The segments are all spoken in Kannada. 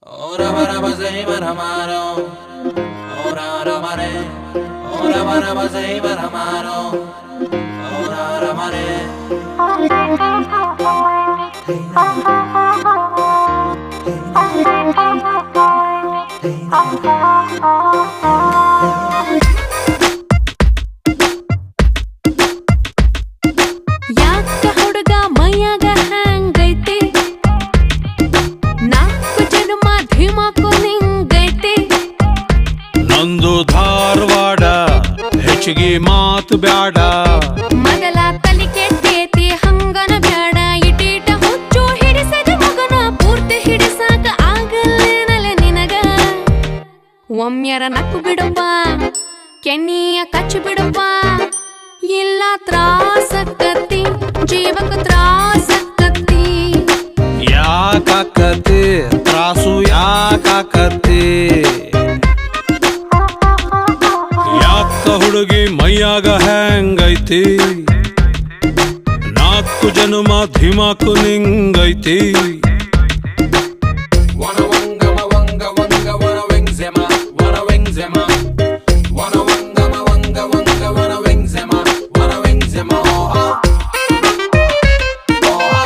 Ora bara bazai baramaro, ora ramare, ora bara bazai baramaro, ora ramare. ಯಾಕ ಹುಡುಗ ಮೈಯಾಗ ಹಂಗೈತಿ ನಾಲ್ಕು ಜನ್ಮ ಧಿಮಾಕು ನಿಂಗೈತಿ ನಂದು ಧಾರವಾಡ ಹೆಚ್ಚಿಗೆ ಮಾತು ಬ್ಯಾಡ ಮೊದಲ ತಲಿ ಕೆಟ್ಟೈತಿ ಹಂಗನ ಬ್ಯಾಡ ಇಟೀಟ ಹುಚ್ಚು ಹಿಡಿಸದ ಮಗನ ಪೂರ್ತಿ ಹಿಡಿಸಾಕ ಆಗಲ್ಲೇನಲ್ಲ ನಿನಗ ಒಮ್ಮೆರ ನಕ್ಕು ಬಿಡುವ ಕೆನ್ನಿಯ ಕಚ್ಚಿ ಬಿಡುವ ಇಲ್ಲ ತ್ರಾಸಕ್ಕತ್ತಿ ಜೀವಕ್ಕೆ ತ್ರಾಸಕ್ಕತ್ತಿ ಯಾಕಾಕತಿ ತ್ರಾಸು ಯಾಕಾಕತಿ ಯಾಕ ಹುಡುಗಿ ಮೈಯಾಗ ಹ್ಯಾಂಗೈತಿ ನಾಲ್ಕು ಜನ್ಮ ಧಿಮಾಕು ನಿಂಗೈತಿ Wanna wanga ma wanga wanga wanna wings ema, wanna wings ema. Wanna wanga ma wanga wanga wanna wings ema, wanna wings ema. Oh ha, oh ha.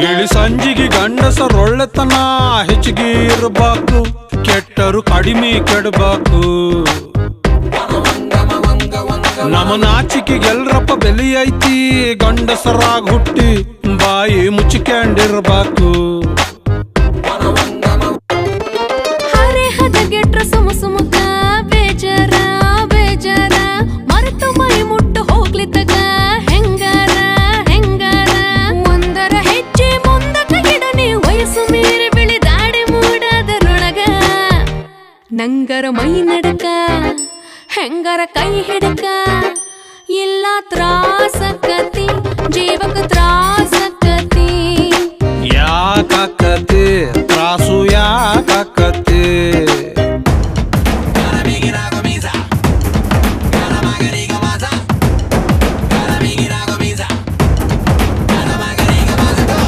ಇಳಿ ಸಂಜಿಗೆ ಗಂಡಸರೊಳ್ಳೆತನ ಹೆಚ್ಚಿಗೆ ಇರಬೇಕು ಕೆಟ್ಟರು ಕಡಿಮೆ ಕೆಡಬೇಕು ನಮ್ಮ ನಾಚಿಕೆಗೆಲ್ರಪ್ಪ ಬೆಲೆ ಐತಿ ಗಂಡಸರಾಗ ಹುಟ್ಟಿ ಬಾಯಿ ಮುಚ್ಚಿಕೊಂಡಿರ್ಬೇಕು ಹರೆ ಹದಗೆಟ್ರ ಸುಮುಕ ಬೇಜಾರ ಬೇಜಾರ ಮರೆತು ಮೈ ಮುಟ್ಟು ಹೋಗ್ಲಿದ್ದಗ ಹೆಂಗಾರ ಹೆಂಗಾರ ಒಂದರ ಹೆಜ್ಜೆ ಮುಂದಕ ಗಿಡನೆ ವಯಸ್ಸು ಮೀರಿ ಬಿಳಿದಾಡಿ ಮೂಡದರೊಳಗ ನಂಗರ ಮೈ ನಡಕ ಹೆಂಗರ ಕೈ ಹಿಡಕ ಇಲ್ಲ ತ್ರಾಸಕತಿ ಜೀವಕ ತ್ರಾಸಕತಿ ಯಾಕಾಕತಿ ತ್ರಾಸು ಯಾಕಾಕತಿ Gotta make it out of misa, gotta magariga maza, gotta make it out of misa, gotta magariga maza go.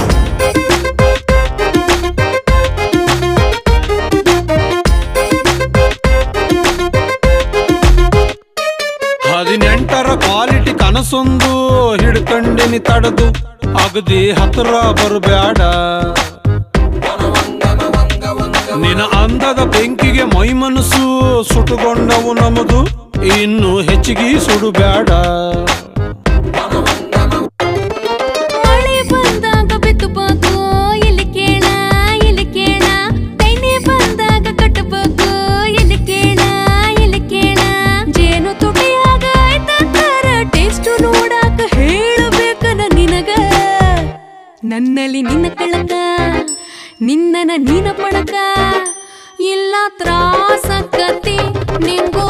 ಹದಿನೆಂಟರ ಕ್ವಾಲಿಟಿ ಕನಸೊಂದು ಹಿಡ್ಕಂಡಿನಿ ತಡದು ಅಗದಿ ಹತ್ರ ಬರಬ್ಯಾಡ ನಿನ್ನ ಅಂದದ ಬೆಂಕಿಗೆ ಮೈ ಮನಸ್ಸು ಸುಟ್ಟುಕೊಂಡವು ನಮದು ಇನ್ನು ಹೆಚ್ಚಿಗೆ ಸುಡುಬ್ಯಾಡ ಮಳೆ ಬಂದಾಗ ಬಿತ್ತಬೇಕು ಇಲ್ಲಿ ಕೇಳ ತೆನೆ ಬಂದಾಗ ಕಟ್ಟಬೇಕು ಇಲ್ಲಿ ಕೇಳ ಜೇನು ತುಟಿಯಾಗ ಆಯ್ತಾರ ಟೇಸ್ಟ್ ನೋಡಾಕ ಹೇಳಬೇಕನ ನಿನಗ ನನ್ನಲ್ಲಿ ನಿನ್ನ ಕಳಕ ನಿನ್ನನ ನೀನ ಪಡಕ ಇಲ್ಲ ತ್ರಾಸಕತಿ ನಿಂಗೂ